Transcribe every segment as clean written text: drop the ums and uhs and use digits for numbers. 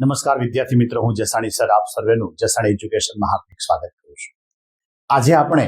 નમસ્કાર વિદ્યાર્થી મિત્રો, હું જસાણી સર આપ સર્વેનું જસાણી એજ્યુકેશનમાં હાર્દિક સ્વાગત કરું છું. આજે આપણે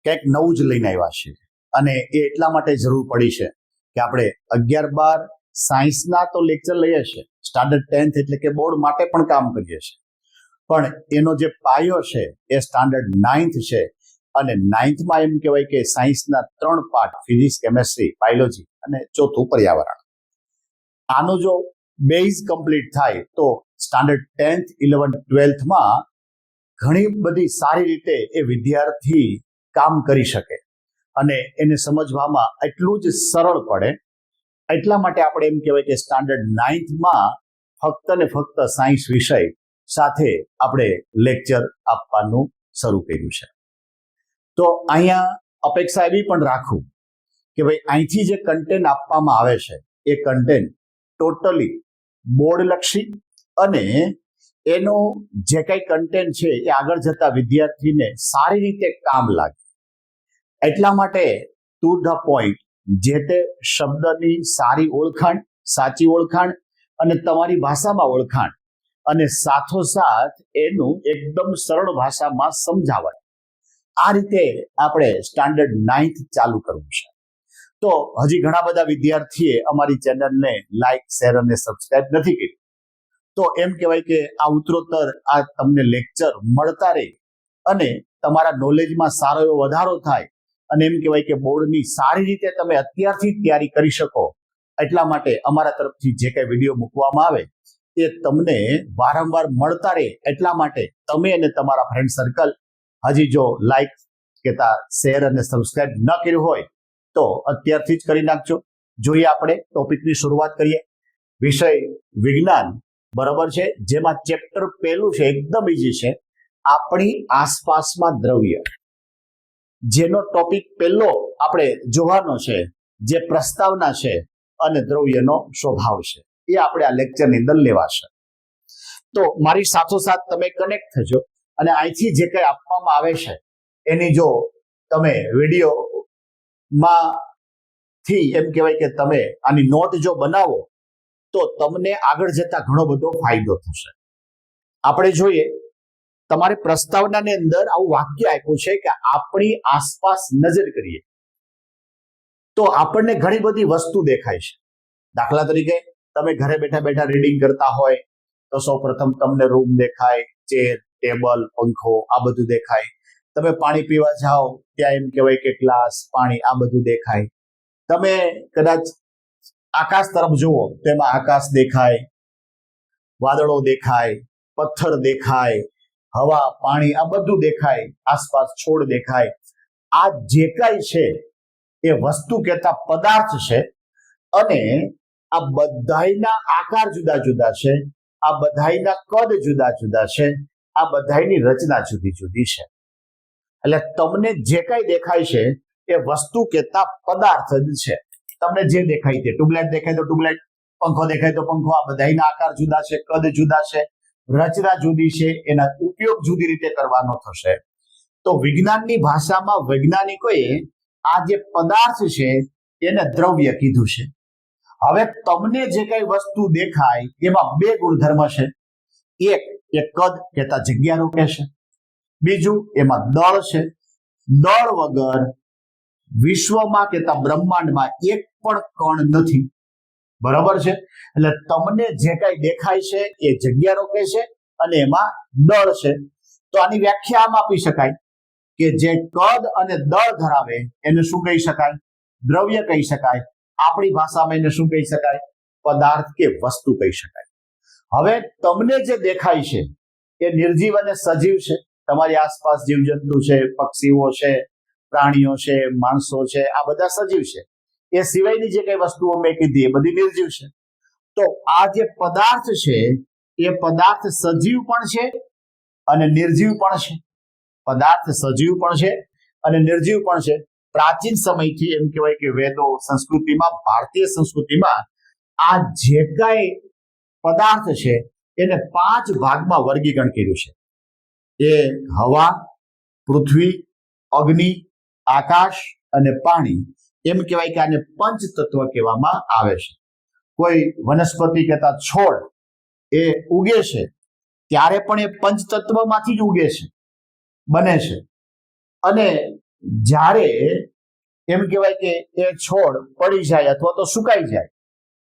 કંઈક નવું જ લઈને આવ્યા છીએ અને એ એટલા માટે જરૂર પડી છે કે આપણે 11-12 સાયન્સના તો લેક્ચર લઈએ છીએ, સ્ટાન્ડર્ડ 10th એટલે કે બોર્ડ માટે પણ કામ કરીએ છીએ, પણ એનો જે પાયો છે એ સ્ટાન્ડર્ડ 9th છે અને 9thમાં એમ કહેવાય કે સાયન્સના 3 પાર્ટ ફિઝિક્સ, કેમેસ્ટ્રી, બાયોલોજી અને ચોથું પર્યાવરણ. આનો જો બેઝ કમ્પ્લીટ થાય તો સ્ટાન્ડર્ડ 10th, 11th, 12thમાં ઘણી બધી સારી રીતે એ વિદ્યાર્થી કામ કરી શકે અને એને સમજવામાં એટલું જ સરળ પડે. એટલા માટે આપણે એમ કહેવાય કે સ્ટાન્ડર્ડ 9thમાં ફક્ત ને ફક્ત સાયન્સ વિષય સાથે આપણે લેક્ચર આપવાનું શરૂ કર્યું છે. તો અહીંયા અપેક્ષા એવી પણ રાખું કે ભાઈ અહીંથી જે કન્ટેન્ટ આપવામાં આવે છે એ કન્ટેન્ટ ટોટલી બોર્ડલક્ષી અને એનો જે કંઈ કન્ટેન્ટ છે એ આગળ જતા વિદ્યાર્થીને સારી રીતે કામ લાગે. એટલા માટે ટુ ધ પોઈન્ટ, જે તે શબ્દની સારી ઓળખાણ, સાચી ઓળખાણ અને તમારી ભાષામાં ઓળખાણ અને સાથોસાથ એનું એકદમ સરળ ભાષામાં સમજાવટ, આ રીતે આપણે સ્ટાન્ડર્ડ 9th ચાલુ કરવું છે. તો હજી ઘણા બધા વિદ્યાર્થીએ અમારી ચેનલને લાઈક, શેર અને સબસ્ક્રાઇબ નથી કરી. તો એમ કહેવાય કે આ ઉત્તરોત્તર આ તમને લેક્ચર મળતા રહે અને તમારા નોલેજમાં સારો એવો વધારો થાય અને એમ કહેવાય કે બોર્ડની સારી રીતે તમે અત્યારથી તૈયારી કરી શકો. એટલા માટે અમારા તરફથી જે કંઈ વિડીયો મૂકવામાં આવે એ તમને વારંવાર મળતા રહે. એટલા માટે તમે અને તમારા ફ્રેન્ડ સર્કલ હજી જો લાઈક કેતા શેર અને સબસ્ક્રાઇબ ન કર્યું હોય તો અત્યારથી જ કરી નાખજો. જોઈએ આપણે ટોપિકની શરૂઆત કરીએ. વિષય વિજ્ઞાન, બરાબર છે, જેમાં ચેપ્ટર પહેલું છે, એકદમ ઈઝી છે, આપણી આસપાસમાં દ્રવ્ય. જેનો ટોપિક પહેલો આપણે જોવાનો છે, જે પ્રસ્તાવના છે અને દ્રવ્યનો સ્વભાવ છે, એ આપણે આ લેક્ચરની અંદર લેવાશે. તો મારી સાથોસાથ તમે કનેક્ટ થજો અને અહીંથી જે કંઈ આપવામાં આવે છે એની જો તમે વિડીયો માંથી એમ કહેવાય કે તમે આની નોટ જો બનાવો તો તમને આગળ જતા ઘણો બધો ફાયદો થશે. આપણે જોઈએ, તમારે પ્રસ્તાવનાની અંદર આવું વાક્ય આપ્યું છે કે આપણી આસપાસ નજર કરીએ તો આપણને ઘણી બધી વસ્તુ દેખાય છે. દાખલા તરીકે તમે ઘરે બેઠા બેઠા રીડિંગ કરતા હોય તો સૌપ્રથમ તમને રૂમ દેખાય, ચેર, ટેબલ, પંખો, આ બધું દેખાય. તમે પાણી પીવા જાઓ ત્યાં એમ કહેવાય કે ગ્લાસ, પાણી, આ બધું દેખાય. તમે કદાચ આકાશ તરફ જુઓ તો એમાં આકાશ દેખાય, વાદળો દેખાય, પથ્થર દેખાય, હવા, પાણી, આ બધું દેખાય, આસપાસ છોડ દેખાય. આ જે કાંઈ છે એ વસ્તુ કહેતા પદાર્થ છે અને આ બધાયના આકાર જુદા જુદા છે, આ બધાયના કદ જુદા જુદા છે, આ બધાયની રચના જુદી જુદી છે. એટલે તમને જે કાંઈ દેખાય છે એ વસ્તુ કહેતા પદાર્થ જ છે. તમને જે દેખાય તે, ટ્યુબલાઇટ દેખાય તો ટ્યુબલાઇટ, પંખો દેખાય તો પંખો, આ બધાયના આકાર જુદા છે, કદ જુદા છે, રચના જુદી છે, એના ઉપયોગ જુદી રીતે કરવાનો થશે. તો વિજ્ઞાનની ભાષામાં વૈજ્ઞાનિકોએ આ જે પદાર્થ છે એને દ્રવ્ય કીધું છે. હવે તમને જે કઈ વસ્તુ દેખાય એમાં બે ગુણધર્મ છે. એક એ કદ કહેતા જગ્યા રોકે છે, બીજું એમાં દળ છે. દળ વગર વિશ્વમાં કહેતા બ્રહ્માંડમાં એક પણ કણ નથી, બરાબર છે. એટલે તમને જે કઈ દેખાય છે એ જગ્યા રોકે છે અને એમાં દળ છે. તો આની વ્યાખ્યા આમ આપી શકાય કે જે કદ અને દળ ધરાવે એને શું કહી શકાય? દ્રવ્ય કહી શકાય. આપણી ભાષામાં એને શું કહી શકાય? પદાર્થ કે વસ્તુ કહી શકાય. હવે તમને જે દેખાય છે એ નિર્જીવ અને સજીવ છે. તમારી આસપાસ જીવજંતુ છે, પક્ષીઓ છે, પ્રાણીઓ છે, માણસો છે, આ બધા સજીવ છે. એ સિવાયની જે કઈ વસ્તુઓ મેં કીધી એ બધી નિર્જીવ છે. તો આ જે પદાર્થ છે એ પદાર્થ સજીવ પણ છે અને નિર્જીવ પણ છે. પદાર્થ સજીવ પણ છે અને નિર્જીવ પણ છે. પ્રાચીન સમયથી એમ કહેવાય કે વેદો, સંસ્કૃતિમાં, ભારતીય સંસ્કૃતિમાં આ જે કાંઈ પદાર્થ છે એને 5 ભાગમાં વર્ગીકરણ કર્યું છે. એ હવા, પૃથ્વી, અગ્નિ, આકાશ અને પાણી, એમ કહેવાય કે આને પંચ તત્વ કહેવામાં આવે છે. કોઈ વનસ્પતિ કહેતા છોડ એ ઉગે છે ત્યારે પણ એ પંચતત્વમાંથી જ ઉગે છે, બને છે. અને જ્યારે એમ કહેવાય કે એ છોડ પડી જાય અથવા તો સુકાઈ જાય,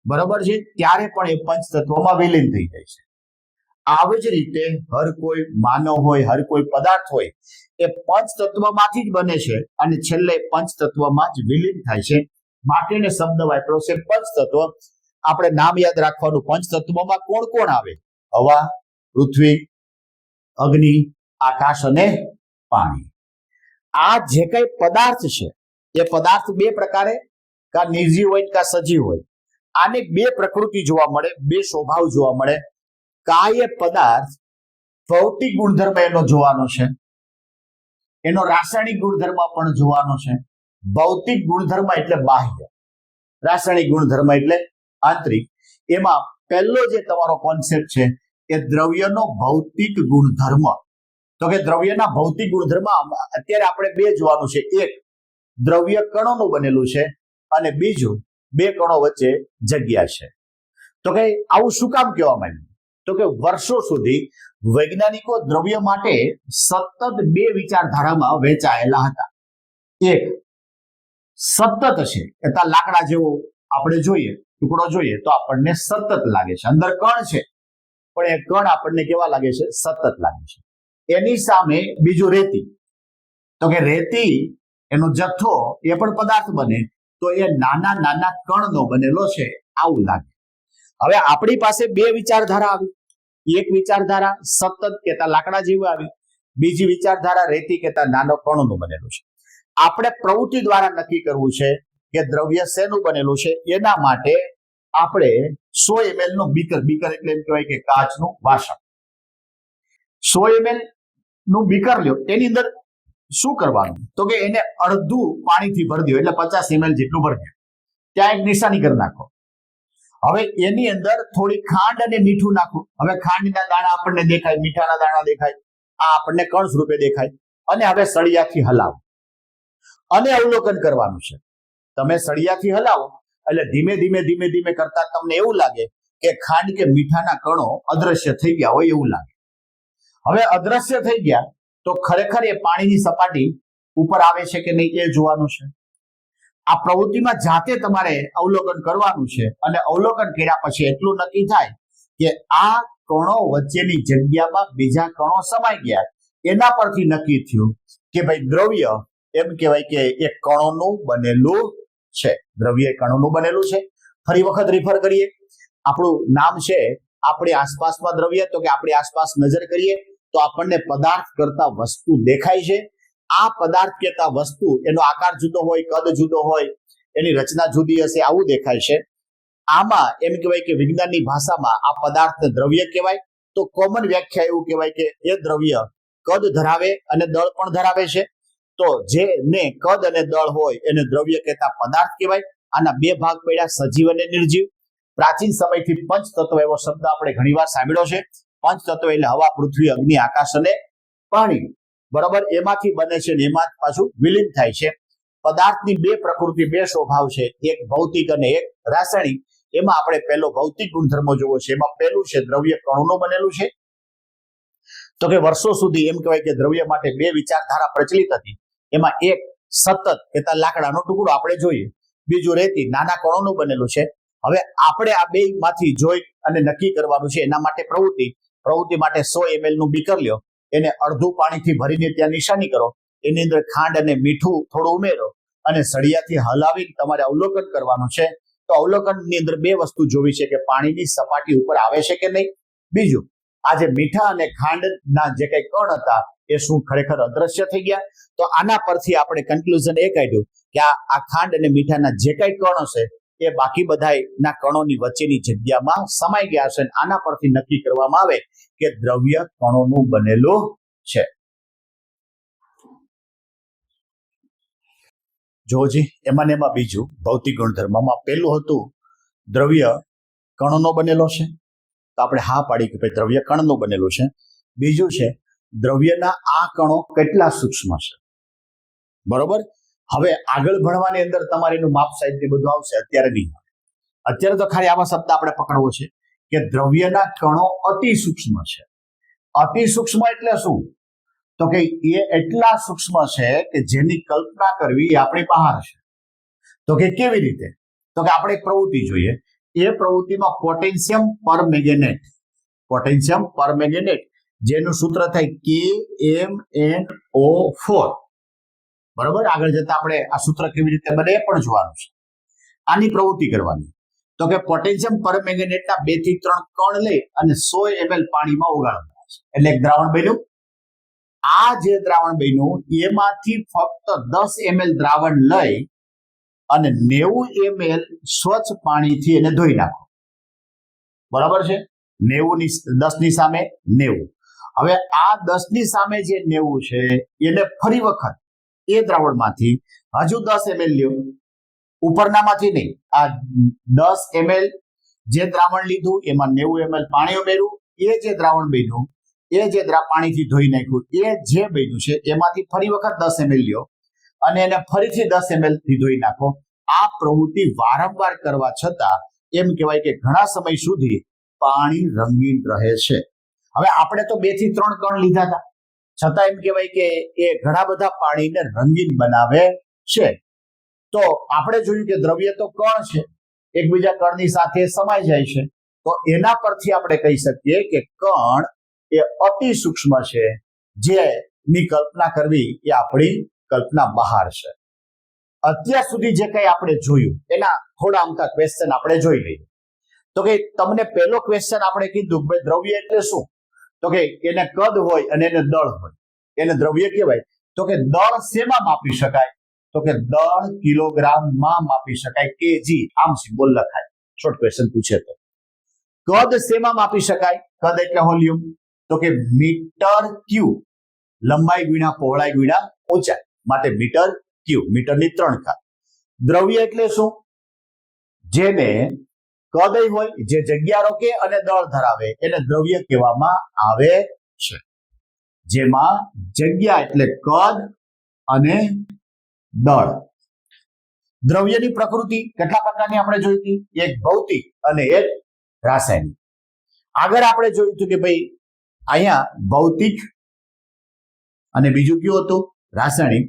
બરોબર છે, ત્યારે પણ એ પંચતત્વમાં વિલીન થઈ જાય છે. આવી જ રીતે હર કોઈ માનવ હોય, હર કોઈ પદાર્થ હોય, એ પંચતત્વમાંથી જ બને છે અને છેલ્લે પંચતત્વમાં જ વિલીન થાય છે. માટે એને શબ્દ વાપર્યો છે પંચતત્વ. આપણે નામ યાદ રાખવાનું, પંચતત્વમાં કોણ કોણ આવે? હવા, પૃથ્વી, અગ્નિ, આકાશ અને પાણી. આ જે કઈ પદાર્થ છે એ પદાર્થ બે પ્રકારે, કા નિર્જીવ હોય કા સજીવ હોય. આને બે પ્રકૃતિ જોવા મળે, બે સ્વભાવ જોવા મળે. કાય પદાર્થ ભૌતિક ગુણધર્મ એનો જોવાનો છે, એનો રાસાયણિક ગુણધર્મ પણ જોવાનો છે. ભૌતિક ગુણધર્મ એટલે બાહ્ય, રાસાયણિક ગુણધર્મ એટલે આંતરિક. એમાં પહેલો જે તમારો કોન્સેપ્ટ છે એ દ્રવ્યનો ભૌતિક ગુણધર્મ. તો કે દ્રવ્યના ભૌતિક ગુણધર્મ અત્યારે આપણે બે જોવાનું છે. એક, દ્રવ્ય કણોનું બનેલું છે અને બીજું, બે કણો વચ્ચે જગ્યા છે. તો કે આવું શું કામ કહેવામાં આવ્યું? તો કે વર્ષો સુધી વૈજ્ઞાનિકો દ્રવ્ય માટે સતત બે વિચારધારામાં વહેંચાયેલા હતા. એક, સતત છે, એટલે લાકડા જેવો આપણે જોઈએ, ટુકડો જોઈએ તો આપણને સતત લાગે છે. અંદર કણ છે પણ એ કણ આપણને કેવા લાગે છે? સતત લાગે છે. એની સામે બીજું રેતી. તો કે રેતી એનો જથ્થો એ પણ પદાર્થ બને તો એ નાના નાના કણનો બનેલો છે, આવું લાગે. હવે આપણી પાસે બે વિચારધારા આવી. એક વિચારધારા સતત કહેતા લાકડા જેવું આવી, બીજી વિચારધારા રેતી કહેતા નાનો કણનું બનેલું છે. આપણે પ્રવૃત્તિ દ્વારા નક્કી કરવું છે કે દ્રવ્ય શેનું બનેલું છે. એના માટે આપણે 100 ml નું બીકર, બીકર એટલે એમ કહેવાય કે કાચનું વાસણ, 100 ml નું બીકર લ્યો. એની અંદર શું કરવાનું? તો કે એને અડધું પાણીથી ભરી દો, એટલે 50 ml જેટલું ભરી દો. ત્યાં એક નિશાની કરી નાખો. હવે એની અંદર થોડી ખાંડ અને મીઠું નાખો. હવે ખાંડના દાણા આપણને દેખાય, મીઠાના દાણા દેખાય, આ આપણને કણ સ્વરૂપે દેખાય. અને હવે સળિયાથી હલાવો અને અવલોકન કરવાનું છે. તમે સળિયાથી હલાવો એટલે ધીમે ધીમે ધીમે ધીમે કરતા તમને એવું લાગે કે ખાંડ કે મીઠાના કણો અદ્રશ્ય થઈ ગયા હોય એવું લાગે. હવે અદ્રશ્ય થઈ ગયા તો ખરેખર એ પાણીની સપાટી ઉપર આવે છે કે નહીં એ જોવાનું છે. આ પ્રવૃત્તિમાં જાતે તમારે અવલોકન કરવાનું છે અને અવલોકન કર્યા પછી એટલું નક્કી થાય કે આ કણો વચ્ચેની જગ્યામાં બીજા કણો સમાઈ ગયા. એના પરથી નક્કી થયું કે ભાઈ દ્રવ્ય એમ કહેવાય કે એ કણોનું બનેલું છે. દ્રવ્ય કણોનું બનેલું છે. ફરી વખત રિફર કરીએ. આપણું નામ છે આપણી આસપાસમાં દ્રવ્ય. તો કે આપણી આસપાસ નજર કરીએ તો આપણને પદાર્થ કરતા વસ્તુ દેખાય છે. આ પદાર્થ કહેતા વસ્તુ એનો આકાર જુદો હોય, કદ જુદો હોય, એની રચના જુદી હશે, આવું દેખાય છે. આમાં એમ કહેવાય કે વિજ્ઞાનની ભાષામાં આ પદાર્થને દ્રવ્ય કહેવાય. તો કોમન વ્યાખ્યા એવું કહેવાય કે એ દ્રવ્ય કદ ધરાવે અને દળ પણ ધરાવે છે. તો જેને કદ અને દળ હોય એને દ્રવ્ય કહેતા પદાર્થ કહેવાય. આના બે ભાગ પડ્યા, સજીવ અને નિર્જીવ. પ્રાચીન સમયથી પંચતત્વ એવો શબ્દ આપણે ઘણીવાર સાંભળ્યો છે. પંચતત્વ એટલે હવા, પૃથ્વી, અગ્નિ, આકાશ અને પાણી. બરાબર, એમાંથી બને છે ને એમાં પાછું વિલીન થાય છે. પદાર્થની બે પ્રકૃતિ, બે સ્વભાવ છે, એક ભૌતિક અને એક રાસાયણિક. એમાં આપણે પહેલો ભૌતિક ગુણધર્મો જોવો છે. એમાં પહેલું છે દ્રવ્ય કણોનું બનેલું છે. તો કે વર્ષો સુધી એમ કહેવાય કે દ્રવ્ય માટે બે વિચારધારા પ્રચલિત હતી. એમાં એક સતત કહેતા લાકડાનો ટુકડો આપણે જોઈએ, બીજું રેતી નાના કણોનું બનેલું છે. હવે આપણે આ બે માંથી જોઈ અને નક્કી કરવાનું છે. એના માટે પ્રવૃત્તિ માટે 100 ml નું બીકર લ્યો, એને અડધું પાણીથી ભરીને ત્યાં નિશાની કરો. એની અંદર ખાંડ અને મીઠું થોડું ઉમેરો અને સળિયાથી હલાવી તમારે અવલોકન કરવાનું છે. તો અવલોકનની અંદર બે વસ્તુ જોવી છે કે પાણીની સપાટી ઉપર આવે છે કે નહીં. બીજું, આ જે મીઠા અને ખાંડના જે કઈ કણ હતા એ શું ખરેખર અદ્રશ્ય થઈ ગયા? તો આના પરથી આપણે કન્ક્લુઝન એ કાઢ્યું કે આ ખાંડ અને મીઠાના જે કઈ કણો છે એ બાકી બધાના કણોની વચ્ચેની જગ્યામાં સમાઈ ગયા છે. આના પરથી નક્કી કરવામાં આવે કે દ્રવ્ય કણોનું બનેલું છે. જોજી, એમાં બીજું ભૌતિક ગુણધર્મમાં પહેલું હતું દ્રવ્ય કણોનો બનેલો છે. તો આપણે હા પાડી કે ભાઈ દ્રવ્ય કણનું બનેલું છે. બીજું છે દ્રવ્યના આ કણો કેટલા સૂક્ષ્મ છે. બરોબર. હવે આગળ ભણવાની અંદર તમારે એનું માપ સાઈઝ ને બધું આવશે, અત્યારે નહીં. અત્યારે તો ખાલી આવા શબ્દ આપણે પકડવો છે કે દ્રવ્યના કણો અતિ સૂક્ષ્મ છે. અતિ સૂક્ષ્મ એટલે શું? તો કે એ એટલા સૂક્ષ્મ છે કે જેની કલ્પના કરવી એ આપણી બહાર છે. તો કે કેવી રીતે? તો કે આપણે એક પ્રવૃત્તિ જોઈએ. એ પ્રવૃત્તિમાં પોટેન્શિયમ પર મેગ્નેટ, પોટેન્શિયમ પર મેગ્નેટ જેનું સૂત્ર થાય KMnO4. બરોબર, આગળ જતા આપણે આ સૂત્ર કેવી રીતે બને એ પણ જોવાનું છે. આની પ્રવૃત્તિ કરવાની. તો કે પોટેન્શિયમ પર મેગ્નેટના 2 થી 3 કણ લઈ અને 100 ml પાણીમાં ઓગાળવાના છે. એટલે એક દ્રાવણ બન્યું. આ જે દ્રાવણ બન્યું એમાંથી ફક્ત 10 ml દ્રાવણ લઈ અને 90 ml સ્વચ્છ પાણીથી એને ધોઈ નાખો. બરાબર છે? 10 ની સામે 90. હવે આ 10 ની સામે જે 90 છે એને ફરી વખત એ દ્રાવણમાંથી હજુ 10 ml લ્યો. ઉપરનામાંથી નહીં, આ 10 ml જે દ્રાવણ લીધું એમાં 90 ml પાણી ઉમેર્યું. એ જે દ્રાવણ બન્યું એ જે પાણીથી ધોઈ નાખ્યું એ જે બન્યું છે એમાંથી ફરી વખત 10 ml લ્યો અને એને ફરીથી 10 ml થી ધોઈ નાખો. આ પ્રવૃત્તિ વારંવાર કરવા છતાં એમ કહેવાય કે ઘણા સમય સુધી પાણી રંગીન રહે છે. હવે આપણે તો 2 થી 3 કણ લીધા હતા, છતાં એમ કહેવાય કે એ ઘણા બધા પાણીને રંગીન બનાવે છે. તો આપણે જોયું કે દ્રવ્ય તો કણ છે, એકબીજા કણની સાથે સમાઈ જાય છે. તો એના પરથી આપણે કહી શકીએ કે કણ એ અતિ સૂક્ષ્મ છે, જેની કલ્પના કરવી એ આપણી કલ્પના બહાર છે. અત્યાર સુધી જે કંઈ આપણે જોયું એના થોડા અમથા ક્વેશ્ચન આપણે જોઈ લઈએ. તો કે તમને પહેલો ક્વેશ્ચન આપણે કીધું કે દ્રવ્ય એટલે શું? તો કે એને કદ હોય અને એને દળ હોય, એને દ્રવ્ય કહેવાય. તો કે દળ શેમાં માપી શકાય? તો કે દળ કિલોગ્રામમાં માપી શકાય, કેજી આમ સિમ્બોલ લખાય. શોર્ટ ક્વેશ્ચન પૂછે તો. કદ શેમાં માપી શકાય? કદ એટલે વોલ્યુમ. તો કે મીટર ક્યુબ, લંબાઈ ગુણ્યા પહોળાઈ ગુણ્યા ઊંચાઈ, માટે મીટર ક્યુબ, મીટરની 3 ઘાત. દ્રવ્ય એટલે શું? જેને કદ હોય, જે જગ્યા રોકે અને દળ ધરાવે એને દ્રવ્ય કહેવામાં આવે છે. જેમાં જગ્યા એટલે કદ અને દળ. દ્રવ્યની પ્રકૃતિ કેટલા પ્રકારની આપણે જોઈ હતી? એક ભૌતિક અને એક રાસાયણિક. આગળ આપણે જોયું હતું કે ભાઈ અહીંયા ભૌતિક અને બીજું કયું હતું? રાસાયણિક.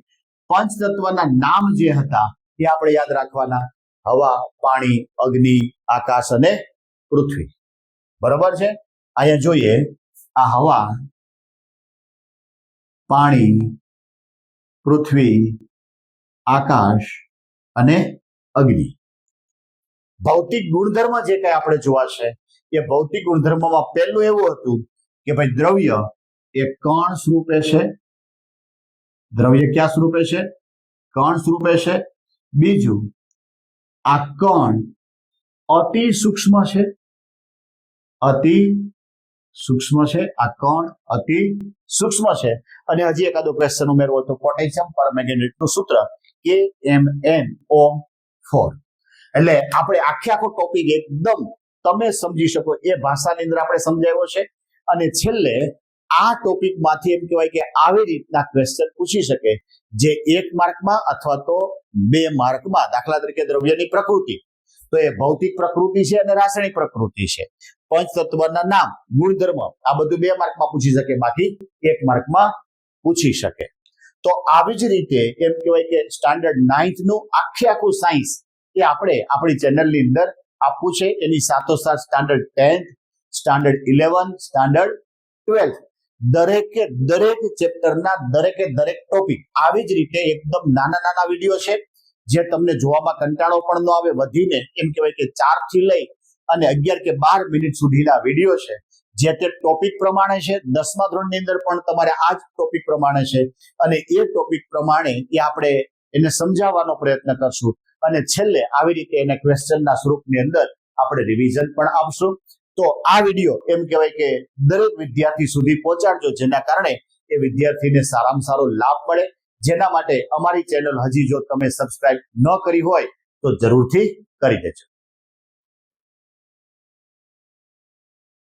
પંચતત્વના નામ જે હતા એ આપણે યાદ રાખવાના: હવા, પાણી, અગ્નિ, આકાશ અને પૃથ્વી. બરોબર છે? અહીંયા જોઈએ, આ હવા, પાણી, પૃથ્વી, આકાશ અને અગ્નિ. ભૌતિક ગુણધર્મ જે કઈ આપણે જોવા છે એ ભૌતિક ગુણધર્મમાં પહેલું એવું હતું કે ભાઈ દ્રવ્ય એ કણ સ્વરૂપે છે. દ્રવ્ય ક્યાં સ્વરૂપે છે? કણ સ્વરૂપે છે. બીજું, આ કણ અતિ સૂક્ષ્મ છે. અતિ સૂક્ષ્મ છે. આ કણ અતિ સૂક્ષ્મ છે. અને હજી એકાદો ક્વેશ્ચન ઉમેરવો તો પોટેન્શિયમ પર મેગ્નેટનું સૂત્ર KMnO4. એટલે આપણે આખો ટોપિક એકદમ તમે સમજી શકો એ ભાષાની અંદર આપણે સમજાવ્યો છે. અને છેલ્લે આ ટોપિકમાંથી એમ કહેવાય કે આવી રીતના ક્વેશ્ચન પૂછી શકે જે 1 માર્કમાં અથવા તો 2 માર્કમાં. દાખલા તરીકે દ્રવ્યની પ્રકૃતિ, તો એ ભૌતિક પ્રકૃતિ છે અને રાસાયણિક પ્રકૃતિ છે. પંચતત્વના નામ, ગુણધર્મ, આ બધું 2 માર્કમાં પૂછી શકે, બાકી 1 માર્કમાં પૂછી શકે. તો આવી જ રીતે એમ કહેવાય કે સ્ટાન્ડર્ડ 9th નું આખું સાયન્સ એ આપણે આપણી ચેનલની અંદર આપવું છે. એની સાથોસાથ સ્ટાન્ડર્ડ 10th, સ્ટાન્ડર્ડ 11, સ્ટાન્ડર્ડ 12 દરેકે દરેક ચેપ્ટરના દરેકે દરેક ટોપિક આવી જ રીતે એકદમ નાના નાના વિડીયો છે જે તમને જોવામાં કંટાળો પણ ન આવે. વધીને એમ કહેવાય કે 4 થી લઈ અને 11 કે 12 મિનિટ સુધીના વિડીયો છે, જે તે ટોપિક પ્રમાણે છે. 10મા ધોરણની અંદર પણ તમારે આ જ ટોપિક પ્રમાણે છે અને એ ટોપિક પ્રમાણે એ આપણે એને સમજાવવાનો પ્રયત્ન કરશું. અને છેલ્લે આવી રીતે એને ક્વેશ્ચનના સ્વરૂપની અંદર આપણે રિવિઝન પણ આપશું. તો આ વિડીયો એમ કહેવાય કે દરેક વિદ્યાર્થી સુધી પહોંચાડજો, જેના કારણે એ વિદ્યાર્થીને સારામાં સારો લાભ મળે. જેના માટે અમારી ચેનલ હજી જો તમે સબસ્ક્રાઇબ ન કરી હોય તો જરૂરથી કરી દેજો.